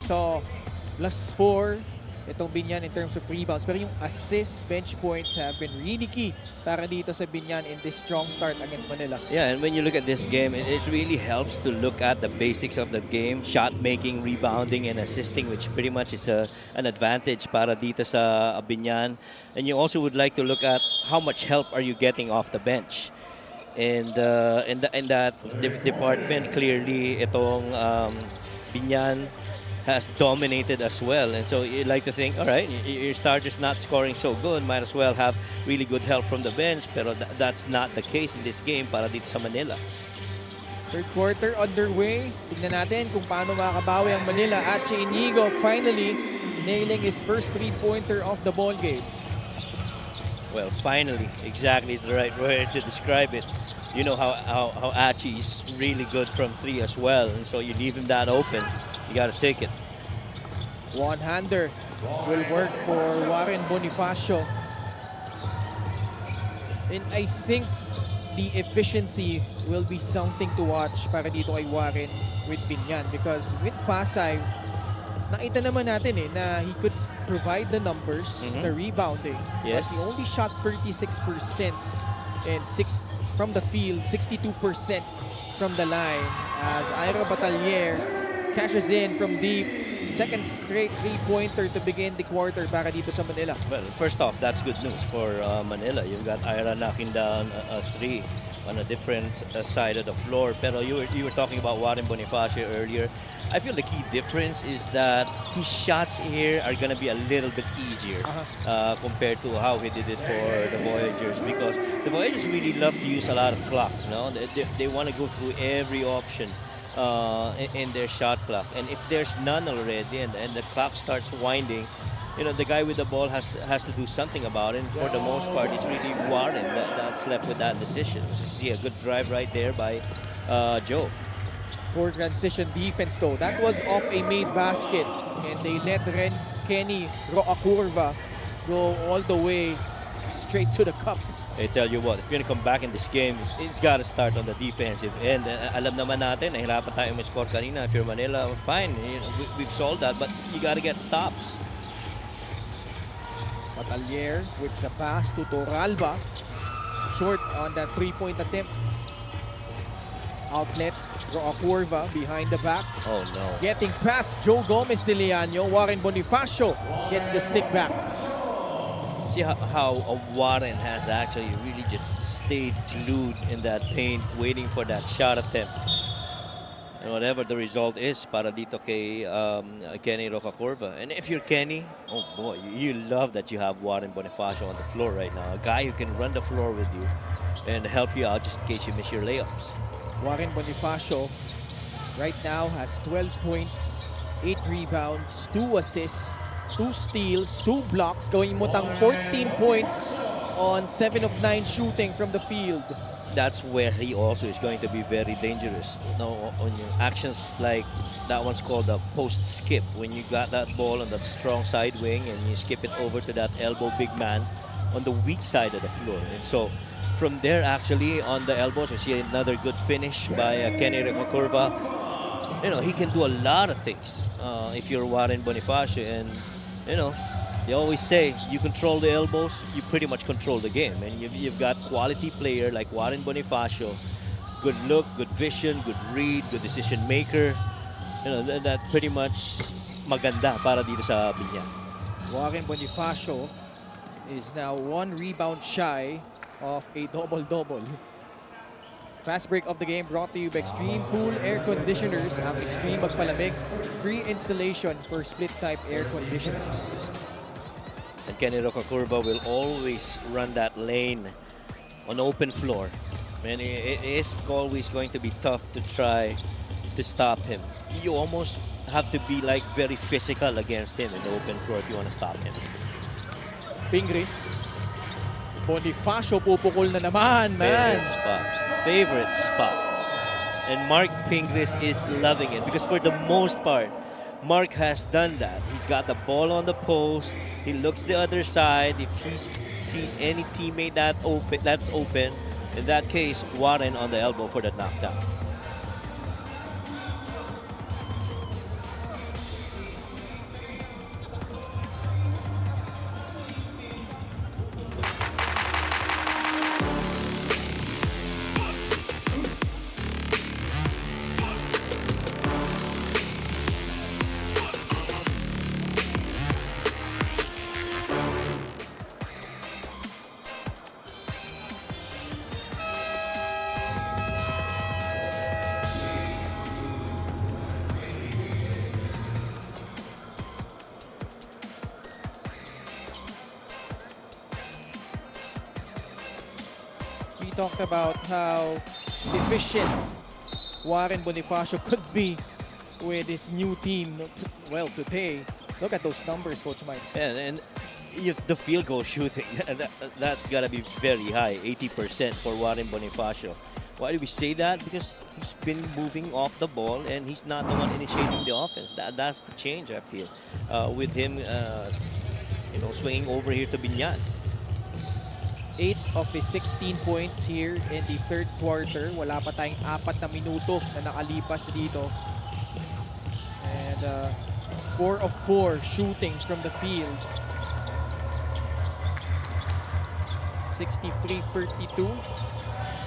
saw +4 itong Biñan in terms of rebounds. Pero yung assist, bench points have been really key para dito sa Biñan in this strong start against Manila. Yeah, and when you look at this game, it really helps to look at the basics of the game. Shot making, rebounding, and assisting, which pretty much is an advantage para dito sa Biñan. And you also would like to look at how much help are you getting off the bench. And in that department, clearly, itong Biñan has dominated as well. And so you like to think, all right, your starter's not scoring so good, might as well have really good help from the bench. Pero that's not the case in this game para dito sa Manila. Third quarter underway. Tignan natin kung paano makakabawi ang Manila. Ache Inigo finally nailing his first three-pointer of the ball game. Well, finally, exactly is the right word to describe it. You know how Achi is really good from three as well, and so you leave him that open, you got to take it. One-hander will work for Warren Bonifacio. And I think the efficiency will be something to watch para dito kay Warren with Biñan, because with Pasay, nakita naman natin na he could provide the numbers, the rebounding. Yes. But he only shot 36% and from the field, 62% from the line as Ira Batalier cashes in from deep. Second straight three-pointer to begin the quarter para dito sa Manila. Well, first off, that's good news for Manila. You've got Ira knocking down a three on a different side of the floor. Pero you were talking about Warren Bonifacio earlier. I feel the key difference is that his shots here are going to be a little bit easier compared to how he did it for the Voyagers, because the Voyagers really love to use a lot of clock. No? They want to go through every option in their shot clock, and if there's none already and the clock starts winding, you know, the guy with the ball has to do something about it. And for the most part, it's really Warren that's left with that decision. You see a good drive right there by Joe. Poor transition defense though. That was off a made basket, and they let Kenny Roakurva go all the way straight to the cup. I tell you what, if you're gonna come back in this game, it's got to start on the defensive end. Alam naman natin, nahirapan tayo mag-score kanina. If you're Manila, fine, you know, we've solved that, but you got to get stops. Batalier whips a pass to Toralba. Short on that three-point attempt. Outlet, Roakurva behind the back. Oh no. Getting past Joe Gomez de Leaño. Warren Bonifacio gets the stick back. See how Warren has actually really just stayed glued in that paint, waiting for that shot attempt. And whatever the result is para dito kay Kenny Rocacorva. And if you're Kenny, oh boy, you love that you have Warren Bonifacio on the floor right now. A guy who can run the floor with you and help you out just in case you miss your layups. Warren Bonifacio right now has 12 points, 8 rebounds, 2 assists, 2 steals, 2 blocks. Going mo tang 14 points on 7 of 9 shooting from the field. That's where he also is going to be very dangerous. Now, on your actions like that one's called a post skip, when you got that ball on that strong side wing and you skip it over to that elbow big man on the weak side of the floor. And so from there, actually, on the elbows, we see another good finish by Kenny Rocacorva. You know, he can do a lot of things if you're Warren Bonifacio. And, you know, they always say you control the elbows, you pretty much control the game. And you've got quality player like Warren Bonifacio. Good look, good vision, good read, good decision maker. You know, that pretty much maganda para dito sa Biñan. Warren Bonifacio is now 1 rebound shy of a double-double. Fast break of the game brought to you by Extreme Cool Air Conditioners. Ang Extreme magpalamig, free installation for split-type air conditioners. And Kenny Rocacorva will always run that lane on open floor. And it is always going to be tough to try to stop him. You almost have to be like very physical against him in the open floor if you want to stop him. Pingris. Bonifacio pupukol na naman, man. Favorite spot. And Mark Pingris is loving it because for the most part, Mark has done that. He's got the ball on the post. He looks the other side. If he sees any teammate that's open, in that case, Warren on the elbow for the knockdown. talked about how deficient Warren Bonifacio could be with his new team. Well, today, look at those numbers, Coach Mike. And if the field goal shooting, that's got to be very high, 80% for Warren Bonifacio. Why do we say that? Because he's been moving off the ball and he's not the one initiating the offense. That's the change, I feel, with him swinging over here to Biñan. 8 of his 16 points here in the third quarter. Wala pa tayong 4 na minuto na nakalipas dito. And 4 of 4 shooting from the field. 63-32.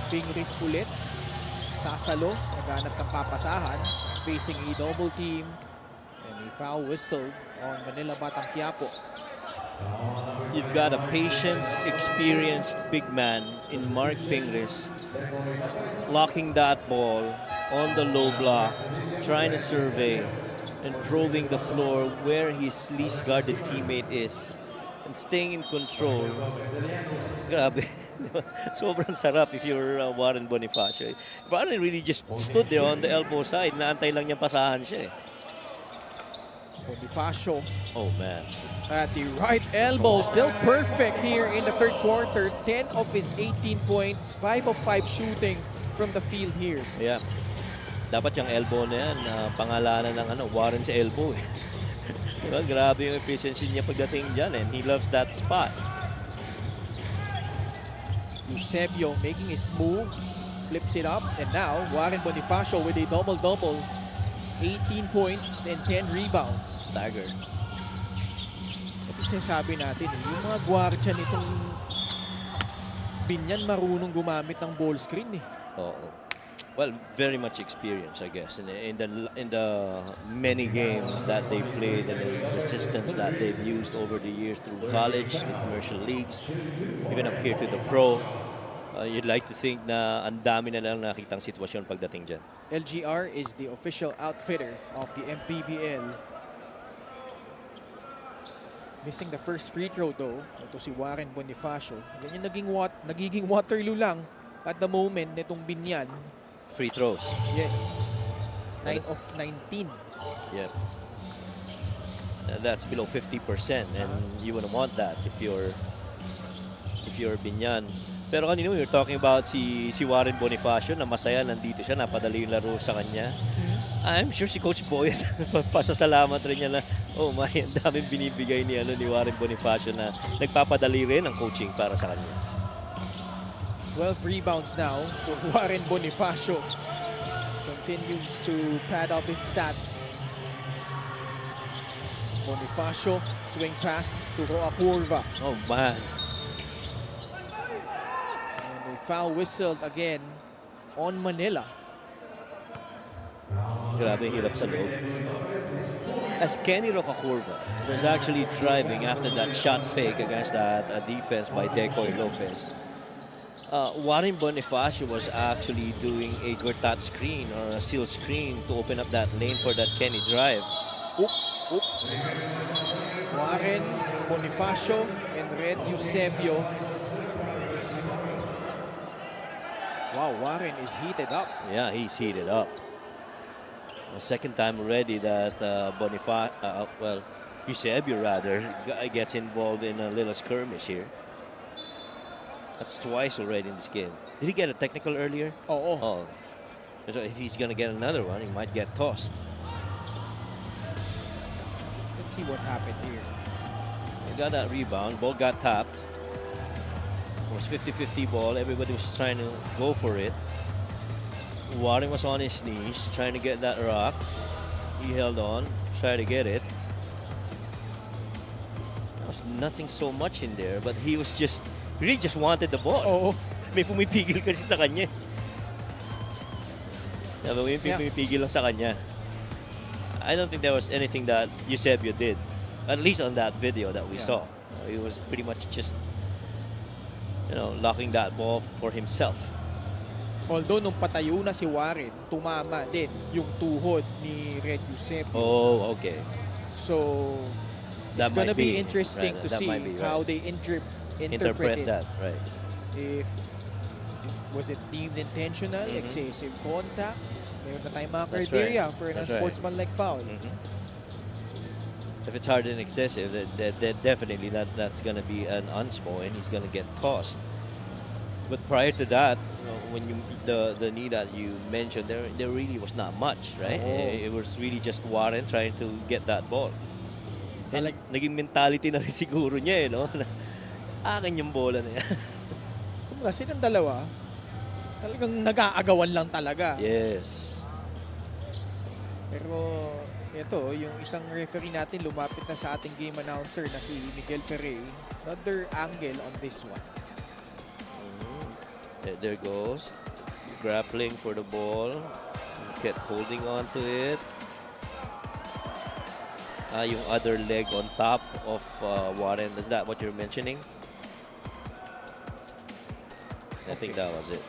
Pingris ulit. Sasalo, naghanap ng papasahan. Facing a double team. And a foul whistle on Manila Batang Quiapo. You've got a patient, experienced big man in Mark Pingris, locking that ball on the low block, trying to survey and probing the floor where his least guarded teammate is, and staying in control. Grabe. Sobrang sarap if you're Warren Bonifacio. Warren really just stood there on the elbow side. Naantay lang niya pasahan siya eh. Bonifacio. Oh man. At the right elbow, still perfect here in the third quarter. 10 of his 18 points, 5 of 5 shooting from the field here. Yeah. Dapat yung elbow na yan, pangalanan ng Warren's elbow eh. Diba? Grabe yung efficiency niya pagdating dyan and he loves that spot. Eusebio making his move, flips it up, and now Warren Bonifacio with a double-double. 18 points and 10 rebounds. Staggered. Ito sinasabi natin, yung mga gwardiya nitong Biñan marunong gumamit ng ball screen eh. Oo. Well, very much experience, I guess, in the many games that they played and the systems that they've used over the years through college, the commercial leagues, even up here to the pro. You'd like to think na ang dami na lang nakitang sitwasyon pagdating dyan. LGR is the official outfitter of the MPBL. Missing the first free throw though. Ito si Warren Bonifacio. Yan yung nagiging Waterloo lang at the moment nitong Biñan. Free throws. Yes. 9 of 19. Yeah. That's below 50% and you wouldn't want that if you're Biñan. Pero kanina we were talking about si Warren Bonifacio na masaya nandito siya, napadali yung laro sa kanya. I'm sure si Coach Boy pasasalamat rin niya na my, ang daming binibigay ni Warren Bonifacio na nagpapadali rin ang coaching para sa kanya. 12 rebounds now for Warren Bonifacio. Continues to pad up his stats. Bonifacio, swing pass to Roa Curva. Oh man. And a foul whistled again on Manila. Grabe hirap sa loob. As Kenny Rocacurva was actually driving after that shot fake against that defense by Decoy Lopez, Warren Bonifacio was actually doing a Gortat screen or a seal screen to open up that lane for that Kenny drive. Warren Bonifacio and Red Eusebio. Wow, Warren is heated up. Yeah, he's heated up. The second time already that Eusebio rather gets involved in a little skirmish here. That's twice already in this game. Did he get a technical earlier? Oh. So if he's gonna get another one, he might get tossed. Let's see what happened here. He got that rebound. Ball got tapped. It was 50-50 ball. Everybody was trying to go for it. Warren was on his knees trying to get that rock. He held on, tried to get it. There was nothing so much in there, but he was really just wanted the ball. May pumipigil kasi sa kanya. May pumipigil lang sa kanya. I don't think there was anything that Eusebio did, at least on that video that we saw. He was pretty much just, locking that ball for himself. Although nung patayo na si Warren, tumama din yung tuhod ni Red Eusebio. Oh, okay. So it's gonna be interesting to see how they interpret it. That, right. If Was it deemed intentional, excessive contact? Mayroon na tayong mga That's criteria right. for an That's right. unsportsmanlike foul. If it's hard and excessive, then definitely that's going to be an unspo and he's going to get tossed. But prior to that, when the knee that you mentioned, there really was not much, right? It was really just Warren trying to get that ball. And naging mentality na rin siguro niya, no? Akin yung bola na yan. Kumbaga, silang dalawa, talagang nag-aagawan lang talaga. Yes. Pero ito, yung isang referee natin lumapit na sa ating game announcer na si Miguel Perey. Another angle on this one. There goes. Grappling for the ball. Kept holding on to it. Yung other leg on top of Warren. Is that what you're mentioning? I think that was it.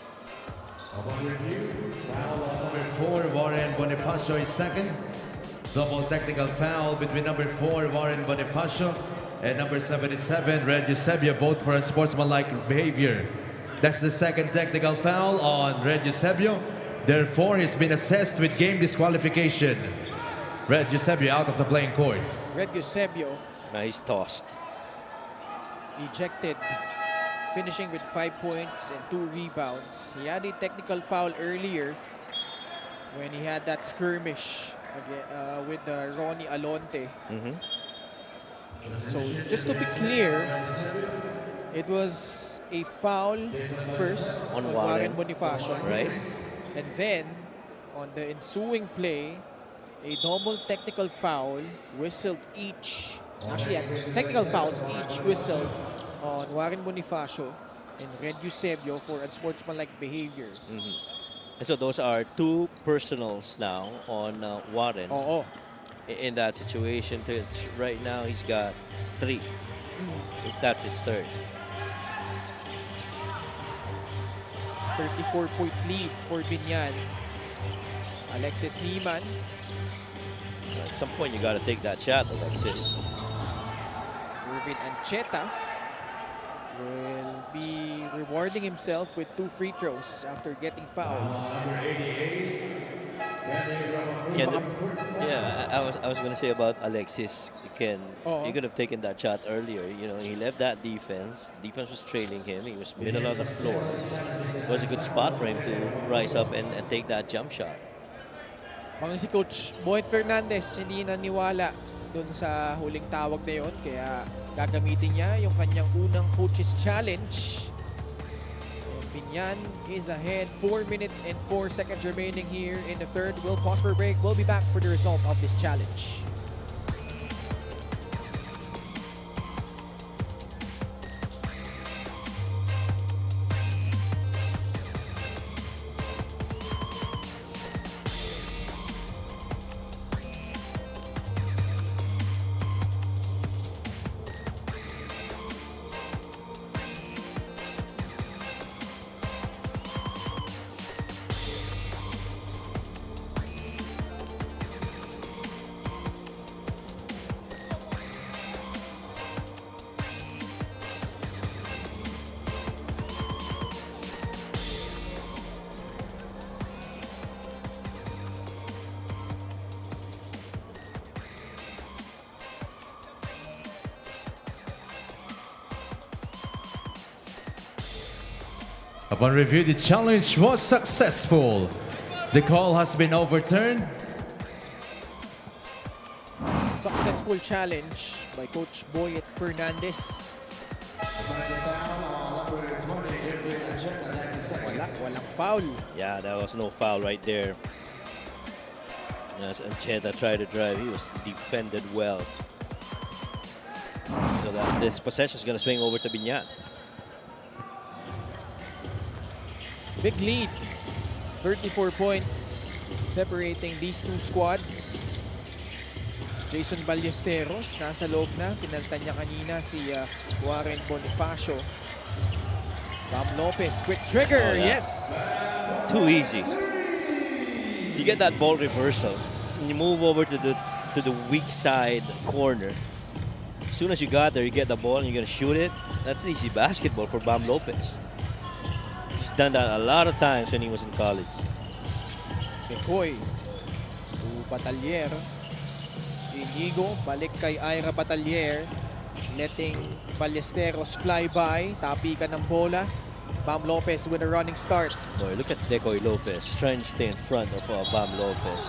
Foul on number 4, Warren Bonifacio is second. Double technical foul between number 4, Warren Bonifacio, and number 77, Red Eusebio, both for unsportsmanlike behavior. That's the second technical foul on Red Eusebio. Therefore, he's been assessed with game disqualification. Red Eusebio out of the playing court. Red Eusebio Nice tossed. ejected, finishing with 5 points and 2 rebounds. He had a technical foul earlier when he had that skirmish with Ronnie Alonte. So just to be clear, it was a foul first On on Warren. Warren Bonifacio. Right? And then, on the ensuing play, a double technical foul whistled each. Actually, technical fouls each whistled on Warren Bonifacio and Red Eusebio for unsportsmanlike behavior. And so those are 2 personals now on Warren. Oo. In that situation. Right now, he's got 3. That's his third. 34-point lead for Biñan. Alexis Heman. At some point, you got to take that shot, Alexis. Irvin Ancheta will be rewarding himself with 2 free throws after getting fouled. Yeah, I was going to say about Alexis, Ken. Oo. He could have taken that shot earlier. You know, he left that defense. Defense was trailing him. He was middle of the floor. It was a good spot for him to rise up and take that jump shot. Pang si Coach Boyd Fernandez hindi naniwala dun sa huling tawag na yun. Kaya gagamitin niya yung kanyang unang coach's challenge. Biñan is ahead. 4 minutes and 4 seconds remaining here in the third. We'll pause for a break. We'll be back for the result of this challenge. Upon review, the challenge was successful. The call has been overturned. Successful challenge by Coach Boyd Fernandez. Walang foul. Yeah, that was no foul right there. As Ancheta tried to drive, he was defended well. So that this possession is going to swing over to Biñan. Big lead. 34 points separating these 2 squads. Jason Ballesteros nasa loob na. Pinaltan niya kanina si Warren Bonifacio. Bam Lopez, quick trigger. Yes! Too easy. You get that ball reversal, and you move over to the weak side corner. As soon as you got there, you get the ball and you're gonna shoot it. That's an easy basketball for Bam Lopez. He's done that a lot of times when he was in college. Decoy to Batalier. Inigo, balik kay Ira Batalier. Letting Ballesteros fly by. Tapikan ng bola. Bam Lopez with a running start. Boy, look at Decoy Lopez trying to stay in front of Bam Lopez.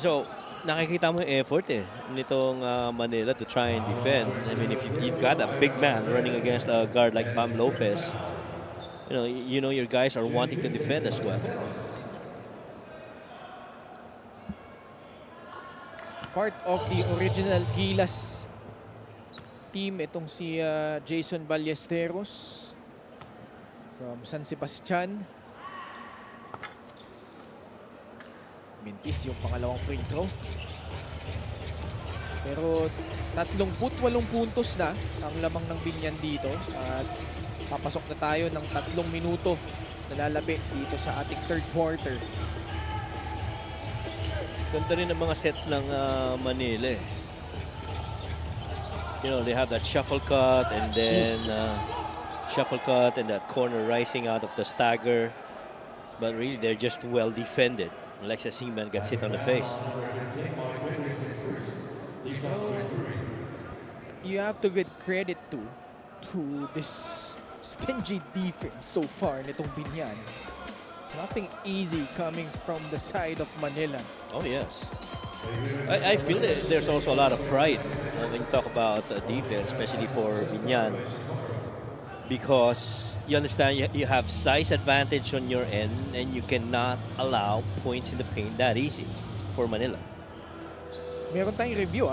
So, nakikita mo yung effort nitong Manila to try and defend. I mean, if you've got a big man running against a guard like Bam Lopez, you know your guys are wanting to defend as well. Part of the original Gilas team, itong si Jason Ballesteros from San Sebastian. Mintis yung pangalawang free throw. Pero 38 puntos na ang lamang ng Biñan dito. At papasok na tayo ng 3 minuto na lalapit dito sa ating third quarter. Ganda rin ang mga sets ng Manila. They have that shuffle cut and then that corner rising out of the stagger. But really, they're just well defended. Alexis Heman gets hit on the face. You have to give credit to this stingy defense so far nitong Biñan. Nothing easy coming from the side of Manila. Oh, yes. I feel that there's also a lot of pride when you talk about defense, especially for Biñan. Because you understand you have size advantage on your end and you cannot allow points in the paint that easy for Manila. Meron tayong review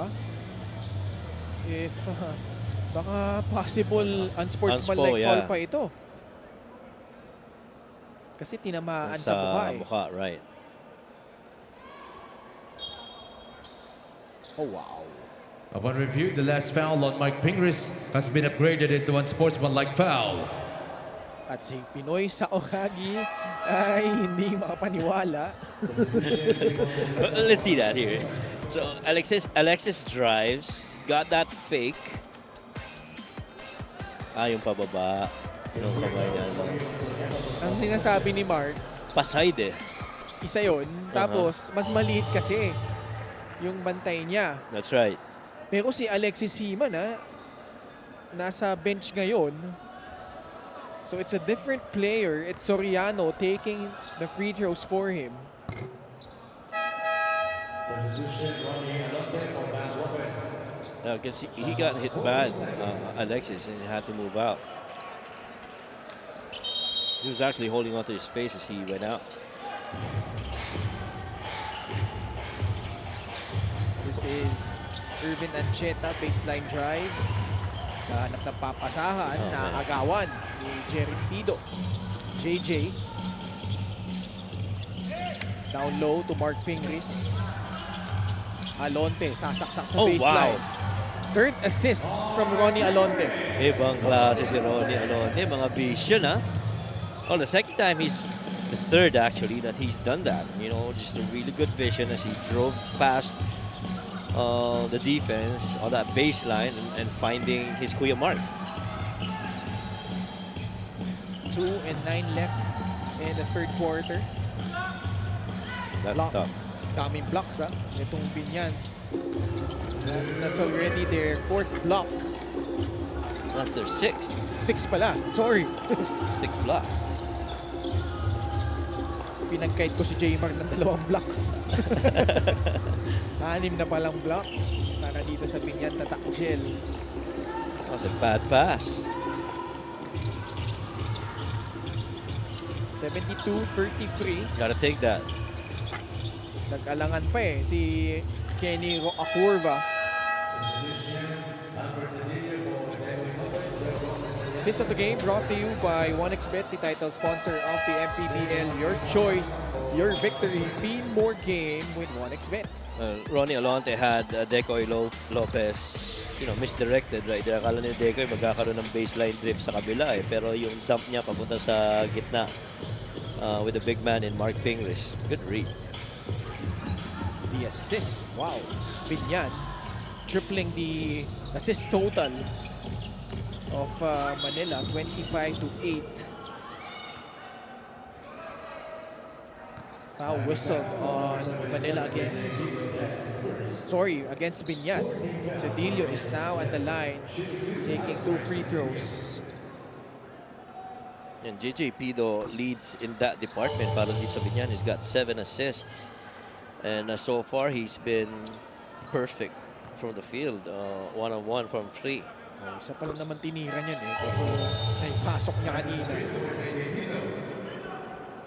if baka possible unsportsmanlike foul pa ito. Kasi tinamaan sa mukha right. Oh, wow. Upon review, the last foul on Mike Pingris has been upgraded into unsportsmanlike foul. At si Pinoy Saoragi ay hindi makapaniwala. Let's see that here. So Alexis drives, got that fake. Yung pababa. Yung kamay niya. Ang sinasabi ni Mark, paside isa yun. Tapos, mas maliit kasi yung bantay niya. That's right. Pero si Alexis Heman nasa bench ngayon. So it's a different player. It's Soriano taking the free throws for him. Because he got hit bad, Alexis, and he had to move out. He was actually holding onto his face as he went out. This is Irvin Ancheta, baseline drive. Nahanap ng papasahan, naagawan ni Jerry Pido. JJ. Down low to Mark Pingris. Alonte, sasaksak sa baseline. Wow. Third assist from Ronnie Alonte. Ibang klase si Ronnie Alonte. Mga vision, Well, the second time the third actually that he's done that. Just a really good vision as he drove past the defense on that baseline and finding his Kuya Mark. 2 and 9 left in the third quarter. That's tough. Daming blocks, itong Biñan. That's already their 4th block. That's their 6th. 6 pala. Sorry. 6th block. Pinagkait ko si J-Mark ng 2 block. 6 na palang block para dito sa Biñan Tatakjel. That was a bad pass. 72-33. Gotta take that. Nag-alangan pa si Kenny Acurva. This of the game brought to you by 1xBet, the title sponsor of the MPBL. Your choice, your victory. Be more game with 1xBet. Ronnie Alonte had Decoy Lopez, misdirected right there. Akala ni Decoy magkakaroon ng baseline drift sa kabila pero yung dump niya papunta sa gitna with the big man in Mark Pingris. Good read. The assist, wow. Biñan tripling the assist total of Manila, 25-8. Foul whistled on Manila again. Sorry, against Biñan. Cedillo is now at the line, taking 2 free throws. And JJ Pido leads in that department. Para dito sa Biñan, he's got 7 assists. And so far, he's been perfect from the field. 1-on-1 from 3. Isa pa lang naman tinira niyan eh. Pero naipasok niya kanina.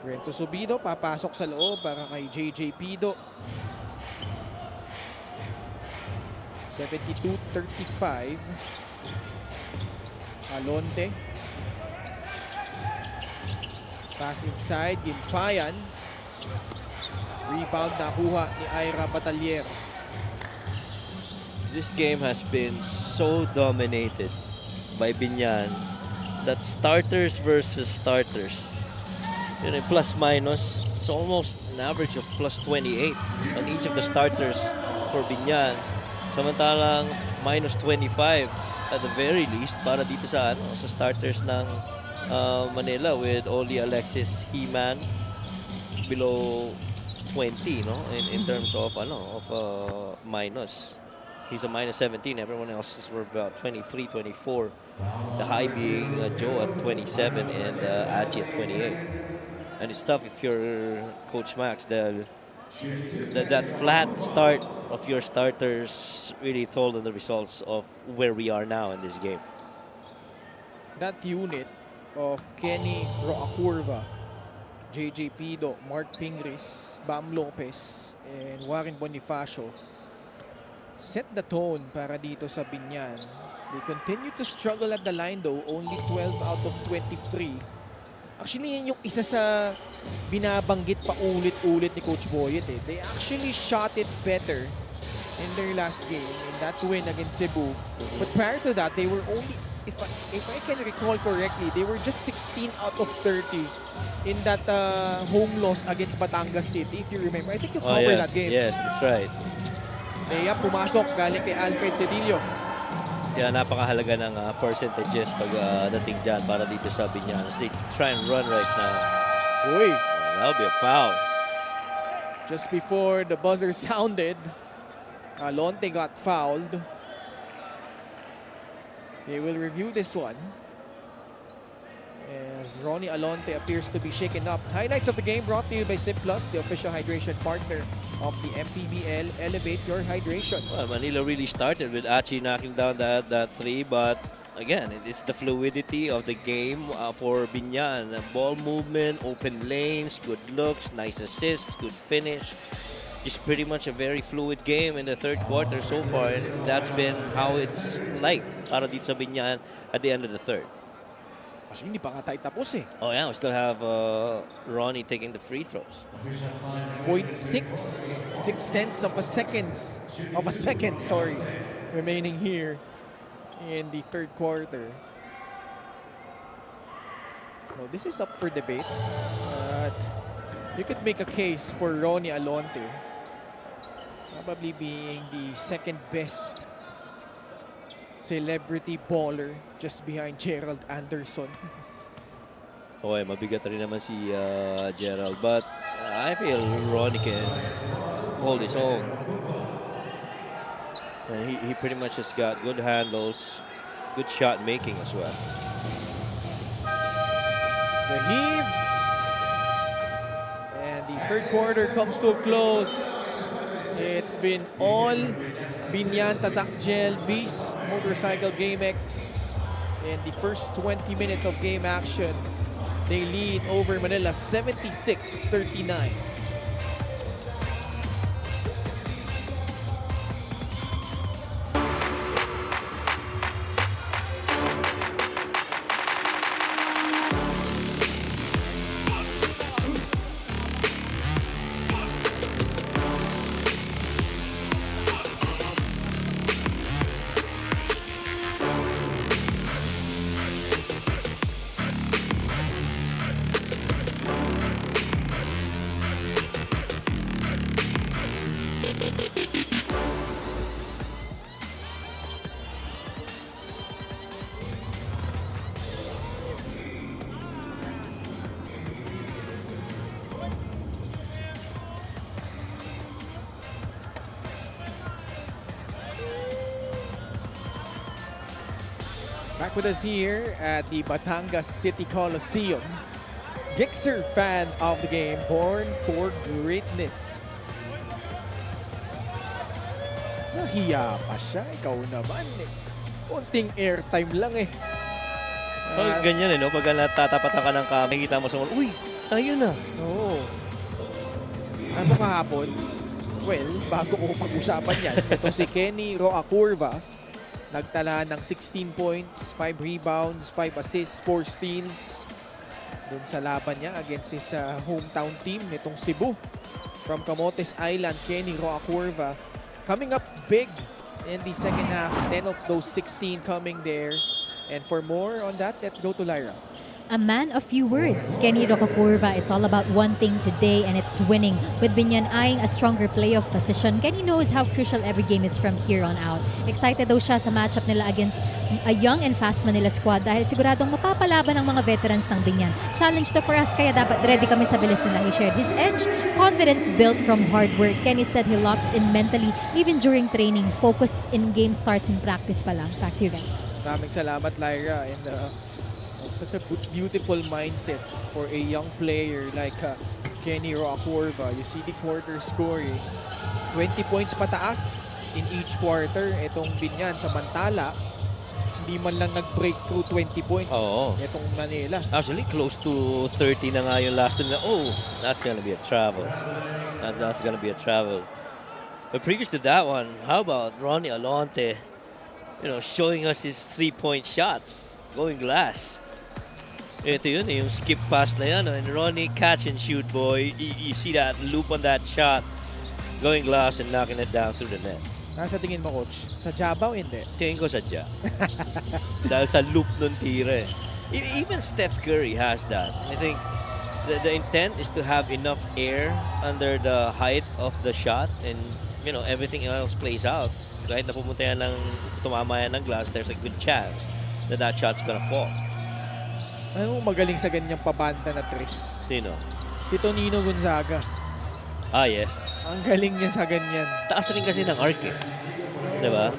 Renzo Subido papasok sa loob para kay JJ Pido. 72-35. Alonte. Pass inside, Gimpayan. Rebound nakuha ni Ira Batalier. This game has been so dominated by Biñan that starters versus starters, plus minus, it's almost an average of plus 28 on each of the starters for Biñan. Samantalang minus 25 at the very least para dito sa starters ng Manila, with only Alexis He-Man below 20, no, in terms of minus. He's a minus 17. Everyone else is about 23, 24. The high being Joe at 27 and Achi at 28. And it's tough if you're Coach Max. That flat start of your starters really told on the results of where we are now in this game. That unit of Kenny Roacurva, JJ Pido, Mark Pingris, Bam Lopez, and Warren Bonifacio set the tone para dito sa Biñan. They continue to struggle at the line though, only 12 out of 23. Actually, yan yung isa sa binabanggit pa ulit-ulit ni Coach Boyet eh. They actually shot it better in their last game, in that win against Cebu. But prior to that, they were only, if I can recall correctly, they were just 16 out of 30 in that home loss against Batangas City, if you remember. I think you covered that game. Yes, that's right. Kaya pumasok galing kay Alfred Cedillo. Kaya napakahalaga ng percentages pag dating dyan para dito sa Biñan. They try and run right now. Uy. That'll be a foul. Just before the buzzer sounded, Alonte got fouled. They will review this one as Ronnie Alonte appears to be shaken up. Highlights of the game brought to you by Sip Plus, the official hydration partner of the MPBL. Elevate your hydration. Well, Manila really started with Achi knocking down that three, but again, it's the fluidity of the game for Biñan. Ball movement, open lanes, good looks, nice assists, good finish. Just pretty much a very fluid game in the third quarter so far, and that's been how it's like para dito sa Biñan at the end of the third. Actually, hindi pa nga tayo tapos eh. Oh yeah, we still have Ronnie taking the free throws. 0.6 tenths of a second, sorry, remaining here in the third quarter. No, this is up for debate, but you could make a case for Ronnie Alonte probably being the second best celebrity baller just behind Gerald Anderson. Okay, mabigat rin naman si Gerald, but I feel Ronnie can hold his own. And he pretty much has got good handles, good shot making as well. The heave. And the third quarter comes to a close. It's been all Biñan Tatak Gel Beast Motorcycle GameX in the first 20 minutes of game action. They lead over Manila 76-39. Back with us here at the Batangas City Coliseum. Gixer fan of the game, born for greatness. Nahiya pa siya, ikaw naman eh. Konting airtime lang eh. Pag ganyan no? Pag natatapatan ka ng camera, nakikita mo sa mga, uy, ayun na. Oo. Ano kahapon? Well, bago ko pag-usapan yan, ito si Kenny Roacurva. Nagtala ng 16 points, 5 rebounds, 5 assists, 4 steals. Doon sa laban niya against his hometown team nitong Cebu. From Camotes Island, Kenny Roacurva coming up big in the second half. 10 of those 16 coming there. And for more on that, let's go to Lyra. A man of few words, Kenny Roacurva is all about one thing today, and it's winning. With Biñan eyeing a stronger playoff position, Kenny knows how crucial every game is from here on out. Excited daw siya sa matchup nila against a young and fast Manila squad dahil siguradong mapapalaban ng mga veterans ng Biñan. Challenge to for us, kaya dapat ready kami sa bilis nila. He shared his edge, confidence built from hard work. Kenny said he locks in mentally even during training. Focus in game starts in practice pa lang. Back to you guys. Maraming salamat, Lyra. And such a beautiful mindset for a young player like Kenny Roacurva. You see the quarter score, 20 points pataas in each quarter. Itong Biñan, samantala, hindi man lang nag-break through 20 points. Oo. Itong Manila. Actually, close to 30 na nga yung last na, oh, that's gonna be a travel. That's gonna be a travel. But previous to that one, how about Ronnie Alonte, showing us his 3-point shots, going glass. Ito yun, yung skip pass na yan. And Ronnie, catch and shoot, boy. You see that loop on that shot. Going glass and knocking it down through the net. Nasa tingin mo, Coach? Sa Jabaw, hindi? Tingin ko sadya. Dahil sa loop nun tira. Even Steph Curry has that. I think the intent is to have enough air under the height of the shot, and everything else plays out. Kahit na pumunta yan tumama yan ng glass, there's a good chance that shot's gonna fall. Ano magaling sa ganyang pabanda na tres? Sino? Si Tonino Gonzaga. Ah, yes. Ang galing niya sa ganyan. Taas rin kasi ng arc eh. Diba?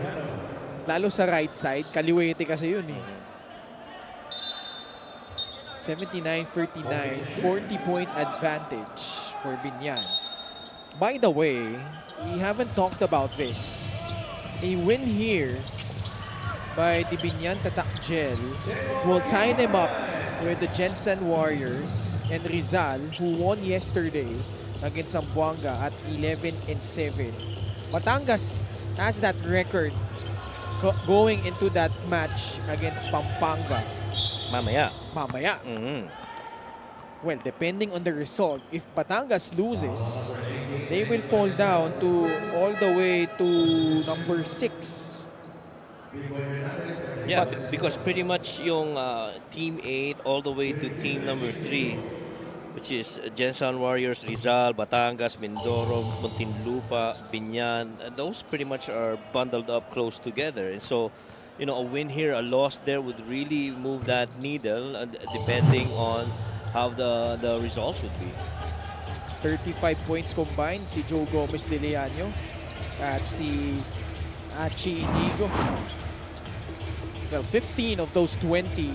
Lalo sa right side, kaliwete kasi yun eh. 79-39, 40-point advantage for Biñan. By the way, we haven't talked about this. A win here by the Biñan Tatak Gel will tie them up with the Jensen Warriors and Rizal, who won yesterday against Zamboanga at 11-7. Batangas has that record going into that match against Pampanga. Mamaya. Well, depending on the result, if Batangas loses, they will fall down to all the way to number 6. Yeah, because pretty much yung Team 8 all the way to Team number 3, which is Jensen Warriors, Rizal, Batangas, Mindoro, Muntinlupa, Biñan, those pretty much are bundled up close together. And so, a win here, a loss there would really move that needle depending on how the results would be. 35 points combined si Joe Gomez de Leaño at si Achi Inigo. Well, 15 of those 20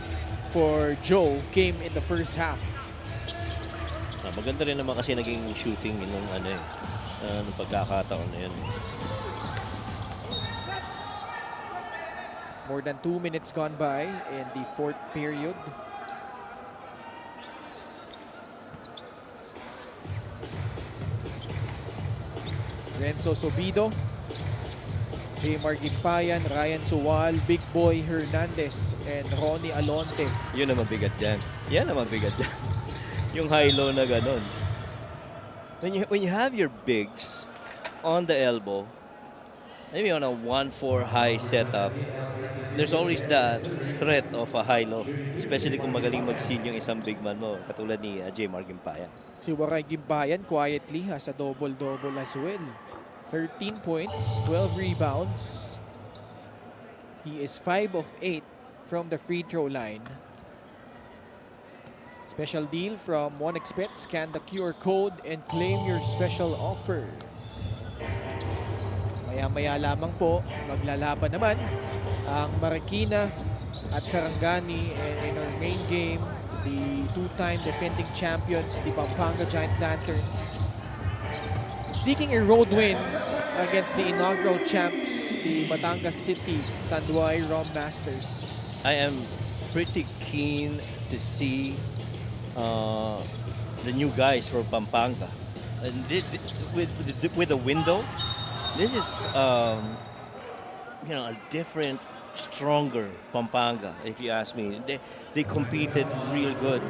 for Joe came in the first half. Maganda rin naman kasi naging shooting nung nung pagkakataon na yun. More than 2 minutes gone by in the fourth period. Renzo Sobido, J.Mar Gimpayan, Ryan Suwal, Big Boy Hernandez, and Ronnie Alonte. Yun naman bigat dyan. Yan naman bigat dyan. Yung high-low na ganun. When you have your bigs on the elbow, maybe on a 1-4 high setup, there's always that threat of a high-low. Especially kung magaling mag-seal yung isang big man mo, katulad ni J.Mar Gimpayan. Si Waray Gimpayan quietly has a double-double as well. 13 points, 12 rebounds. He is 5 of 8 from the free throw line. Special deal from 1xBet. Scan the QR code and claim your special offer. Maya-maya lamang po, maglalaban naman ang Marikina at Sarangani, and in our main game, the two-time defending champions, the Pampanga Giant Lanterns, seeking a road win against the inaugural champs, the Batangas City Tanduay Rom Masters. I am pretty keen to see the new guys for Pampanga. And with the window, this is a different, stronger Pampanga, if you ask me. They competed real good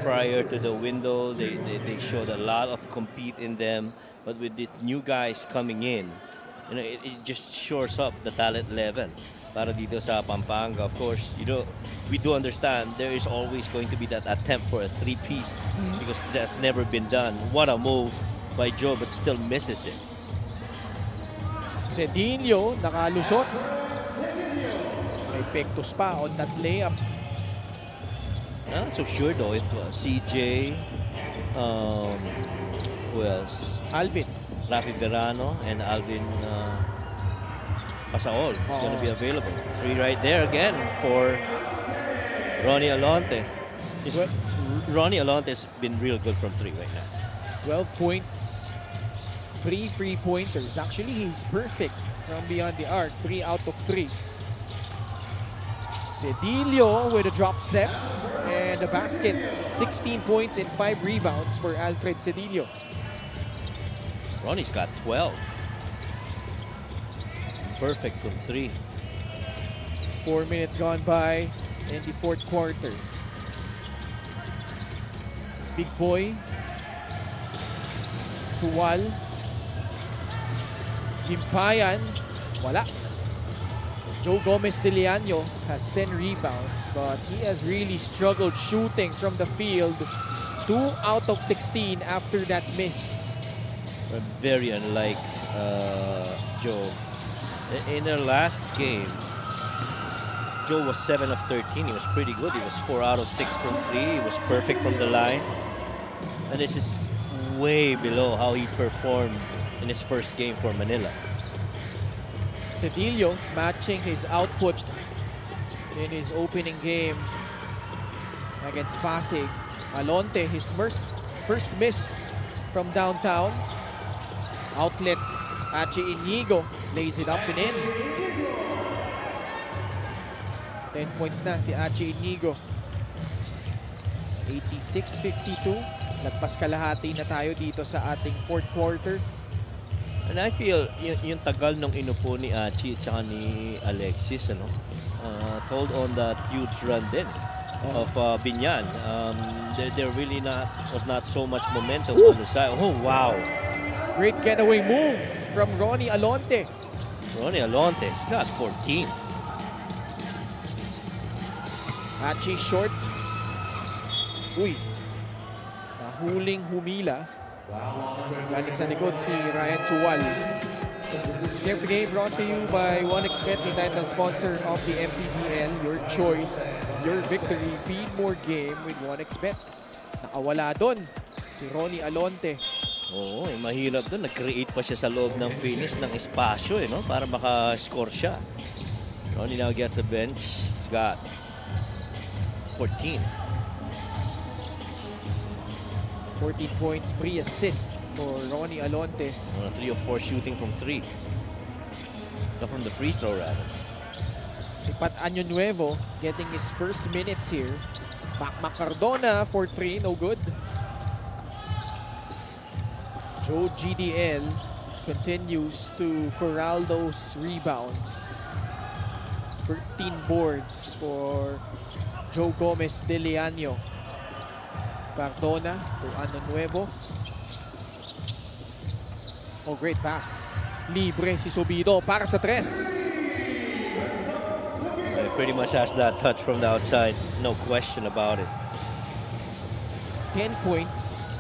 prior to the window. They showed a lot of compete in them. But with these new guys coming in, it just shores up the talent level para dito sa Pampanga. Of course, we do understand there is always going to be that attempt for a three-peat because that's never been done. What a move by Joe, but still misses it. Cedillo nakalusot. May pektos pa on that layup. Not so sure though if CJ, who else? Alvin. Rafi Verano and Alvin Pasaol is going to be available. Three right there again for Ronnie Alonte. Ronnie Alonte has been real good from three right now. 12 points, 3 3-pointers. Actually, he's perfect from beyond the arc. 3 out of 3. Cedillo with a drop step and a basket. 16 points and 5 rebounds for Alfred Cedillo. Ronnie's got 12. Perfect from three. 4 minutes gone by in the fourth quarter. Big boy. Suwal. Gimpayan. Wala. Joe Gomez de Leaño has 10 rebounds, but he has really struggled shooting from the field. 2 out of 16 after that miss. But very unlike Joe. In their last game, Joe was 7 of 13. He was pretty good. He was 4 out of 6 from 3. He was perfect from the line. And this is way below how he performed in his first game for Manila. Cedillo matching his output in his opening game against Pasig. Alonte, his first miss from downtown. Outlet, Achi Inigo lays it up and in. 10 points na si Achi Inigo. 86-52. Lagpas kalahati na tayo dito sa ating fourth quarter. And I feel yung tagal nung inupo ni Achi at ni Alexis, told on that huge run din of Biñan. There really was not so much momentum on the side. Oh, wow. Great getaway move from Ronnie Alonte. Ronnie Alonte's got 14. Achi short. Uy. Nahuling humila. Galing sa likod si Ryan Suwal. The game brought to you by 1xBet, the title sponsor of the MPBL. Your choice, your victory. Feed more game with 1xBet. Nakawala doon si Ronnie Alonte. Oo, mahirap doon. Nag-create pa siya sa loob ng finish ng espasyo para maka-score siya. Ronnie now gets a bench. He's got 14. 14 points, 3 assists for Ronnie Alonte. 3 of 4 shooting from 3. From the free throw, rather. Si Pat Año Nuevo getting his first minutes here. Mac Cardona for 3, no good. Joe GDL continues to corral those rebounds. 13 boards for Joe Gomez de Leaño. Cardona to Ano Nuevo. Oh, great pass. Libre si Subido para sa 3. Pretty much has that touch from the outside. No question about it. 10 points.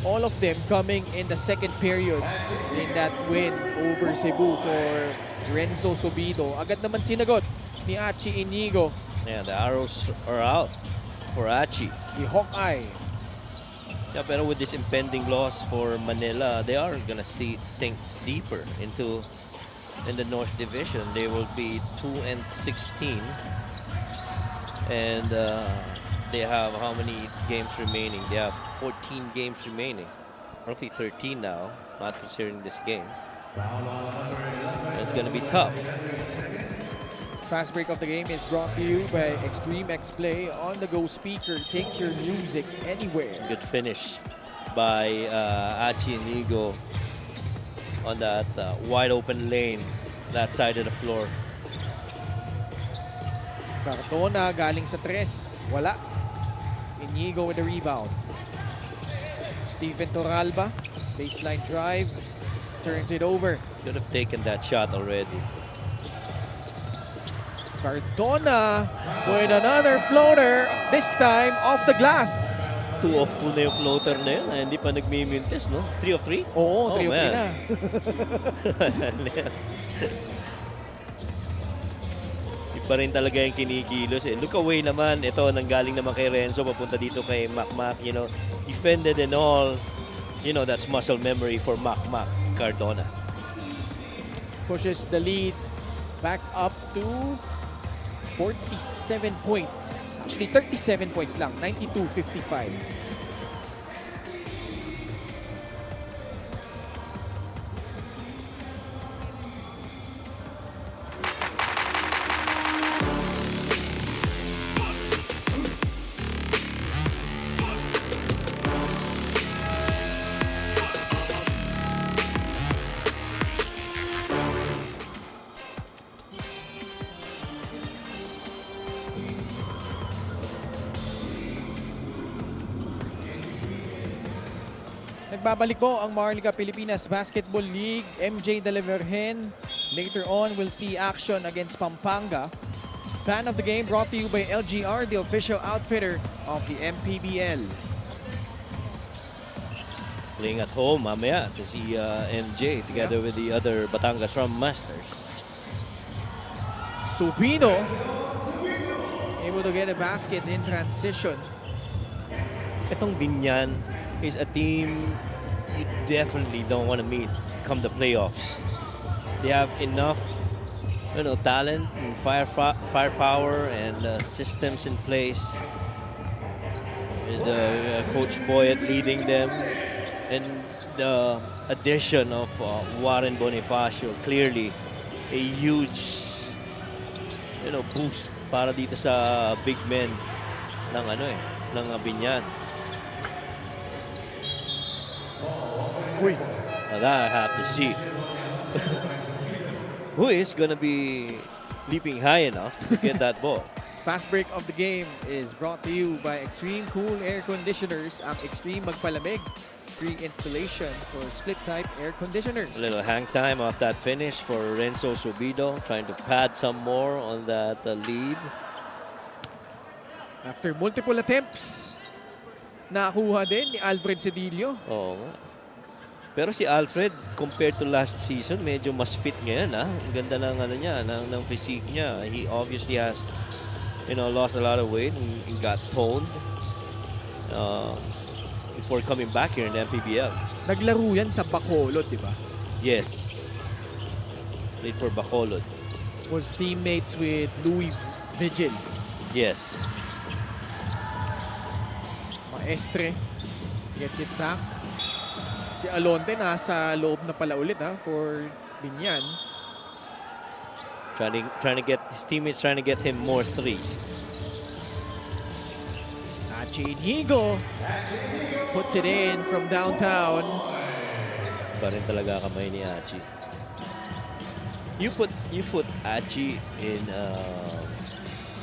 All of them coming in the second period in that win over Cebu for Renzo Subido. Agad naman sinagot ni Achi Inigo. Yeah, the arrows are out for Achi. The Hawkeye. Yeah, pero with this impending loss for Manila, they are gonna sink deeper into in the North Division. They will be 2-16. And they have how many games remaining? They have 14 games remaining. Roughly 13 now, not considering this game. It's going to be tough. Fast break of the game is brought to you by Extreme X Play on-the-go speaker. Take your music anywhere. Good finish by Achi Inigo on that wide open lane, that side of the floor. Cardona galing sa tres. Wala. Inigo with the rebound. Stephen Torralba, baseline drive, turns it over. Could have taken that shot already. Cardona with another floater, this time off the glass. 2 of 2 na yung floater na yun. Hindi pa nagmimintis, no? 3 of 3? Oo, 3 of 3 na. Di pa rin talaga yung kinikilos. Look away naman. Ito, nanggaling naman kay Renzo. Papunta dito kay Mac. You know, defended and all. You know, that's muscle memory for Mac Cardona. Pushes the lead back up to 47 points. Actually, 37 points lang. 92-55. Nagbabalik po ang Maharlika Pilipinas Basketball League. MJ De La Virgen. Later on, we'll see action against Pampanga. Fan of the game brought to you by LGR, the official outfitter of the MPBL. Playing at home mamaya to see MJ together with the other Batangas Rum Masters. Subino able to get a basket in transition. Itong Biñan is a team you definitely don't want to meet come the playoffs. They have enough, you know, talent and firepower and systems in place. With Coach Boyet leading them, and the addition of Warren Bonifacio, clearly a huge, you know, boost para dito sa big men ng ng Biñan. Uy. Now that I have to see. Who is going to be leaping high enough to get that ball? Fast break of the game is brought to you by Extreme Cool Air Conditioners. Ang Extreme Magpalamig. Free installation for split-type air conditioners. A little hang time off that finish for Renzo Subido, trying to pad some more on that lead. After multiple attempts, nakuha din ni Alfred Cedillo. Oo nga. Pero si Alfred, compared to last season, medyo mas fit ngayon. Ang ganda ng niya, ng physique niya. He obviously has, you know, lost a lot of weight and he got toned before coming back here in the MPBL. Naglaro yan sa Bacolod, di ba? Yes. Played for Bacolod. Was teammates with Louis Vigil. Yes. Maestre gets it back. Si Alonte nasa loob na pala ulit for Biñan. Trying to get his teammates trying to get him more threes. Achi Inigo puts it in from downtown. Pa rin talaga kamay ni Achi. You put Achi in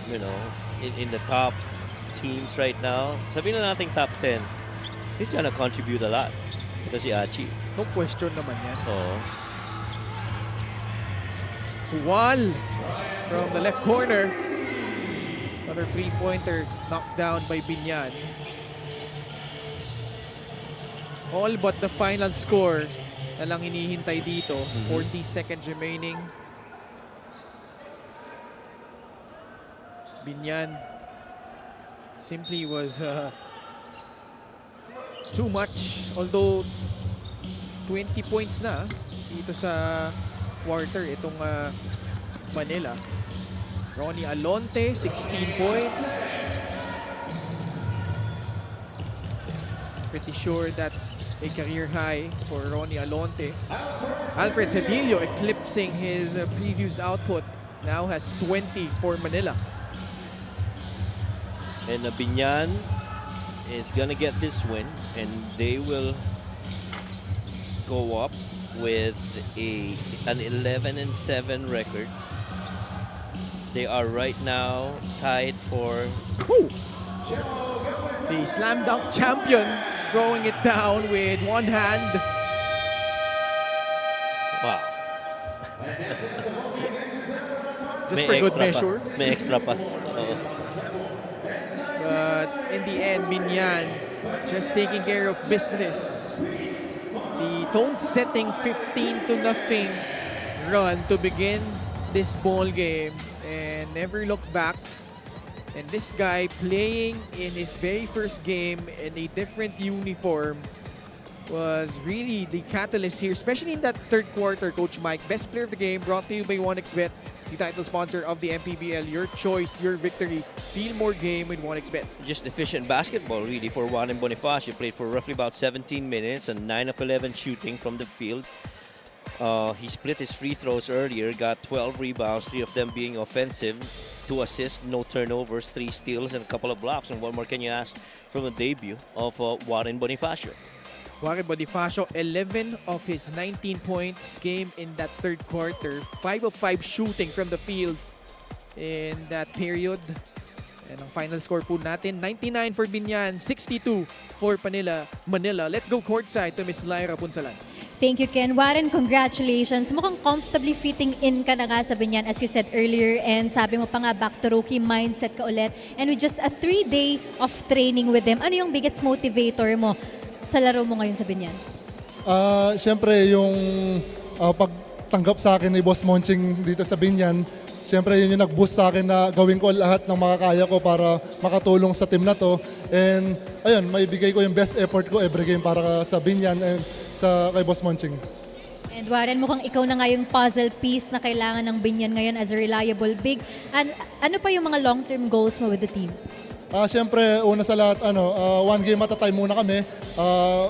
you know, in the top teams right now. Sabihin na natin top 10. He's gonna contribute a lot. Ito si Achi. No question naman yan. Oo. Suwal from the left corner. Another three-pointer knocked down by Biñan. All but the final score na lang hinihintay dito. 40 seconds remaining. Biñan simply was too much. Although 20 points na dito sa quarter itong Manila. Ronnie Alonte, 16 points. Pretty sure that's a career high for Ronnie Alonte. Alfred Cedillo eclipsing his previous output. Now has 20 for Manila. And Biñan is gonna get this win, and they will go up with an 11-7 record. They are right now tied for Woo! The slam dunk champion throwing it down with one hand. wow. Just for good extra measure. Pa. May extra pa. Oo. But in the end, Biñan just taking care of business. The tone-setting 15-0 run to begin this ball game and never look back. And this guy playing in his very first game in a different uniform was really the catalyst here, especially in that third quarter. Coach Mike, best player of the game, brought to you by 1xBet, the title sponsor of the MPBL. Your choice, your victory. Feel more game with 1xBet. Just efficient basketball really for Warren Bonifacio. Played for roughly about 17 minutes and 9 of 11 shooting from the field. He split his free throws earlier, got 12 rebounds, 3 of them being offensive, 2 assists, no turnovers, 3 steals, and a couple of blocks. And what more can you ask from the debut of Warren Bonifacio? Warren Bonifacio, 11 of his 19 points came in that third quarter. 5 of 5 shooting from the field in that period. And ang final score po natin, 99 for Biñan, 62 for Manila. Let's go courtside to Miss Lyra Punsalan. Thank you, Ken. Warren, congratulations. Mukhang comfortably fitting in ka na nga sa Biñan, as you said earlier. And sabi mo pa nga, back to rookie mindset ka ulit. And with just a 3-day of training with them, ano yung biggest motivator mo sa laro mo ngayon sa Biñan? Siyempre, yung pagtanggap sa akin ni Boss Monching dito sa Biñan, siyempre yun yung nag-boost sa akin na gawin ko lahat ng makakaya ko para makatulong sa team na to. And ayun, maibigay ko yung best effort ko every game para sa Biñan and kay Boss Monching. And Warren, mukhang ikaw na nga yung puzzle piece na kailangan ng Biñan ngayon as a reliable big. And ano pa yung mga long-term goals mo with the team? Siyempre, una sa lahat, one game at a time muna kami.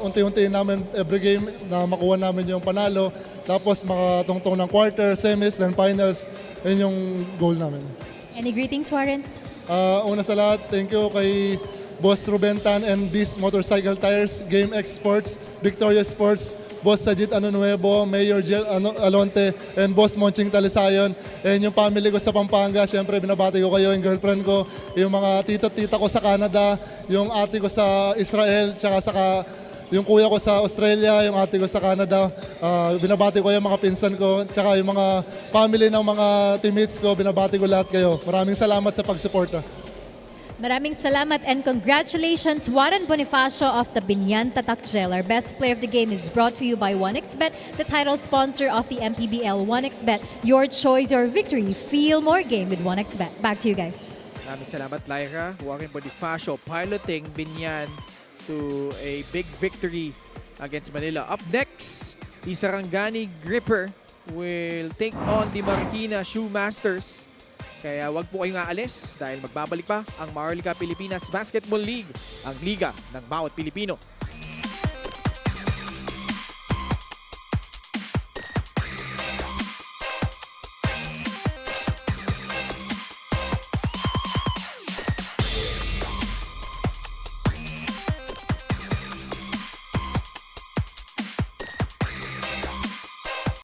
Unti-unti namin every game na makuha namin yung panalo. Tapos makatungtong ng quarter, semis, then finals. Yun yung goal namin. Any greetings, Warren? Una sa lahat, thank you kay Boss Rubentan and Beast Motorcycle Tires, Game X Sports, Victoria Sports, Boss Sajid Nuevo, Mayor Jill Alonte, and Boss Monching Talisayon. And yung family ko sa Pampanga, syempre binabati ko kayo, yung girlfriend ko, yung mga tita ko sa Canada, yung ate ko sa Israel, tsaka yung kuya ko sa Australia, yung ate ko sa Canada. Binabati ko yung mga pinsan ko, tsaka yung mga family ng mga teammates ko, binabati ko lahat kayo. Maraming salamat sa pagsuporta. Maraming salamat and congratulations, Warren Bonifacio of the Biñan Tatak Gel. Our best player of the game is brought to you by 1xBet, the title sponsor of the MPBL. 1xBet, your choice, your victory. Feel more game with 1xBet. Back to you guys. Maraming salamat, Lyra. Warren Bonifacio piloting Biñan to a big victory against Manila. Up next, the Sarangani Gripper will take on the Marikina Shoe Masters. Kaya wag po kayong aalis dahil magbabalik pa ang Maharlika Pilipinas Basketball League, ang liga ng bawat Pilipino.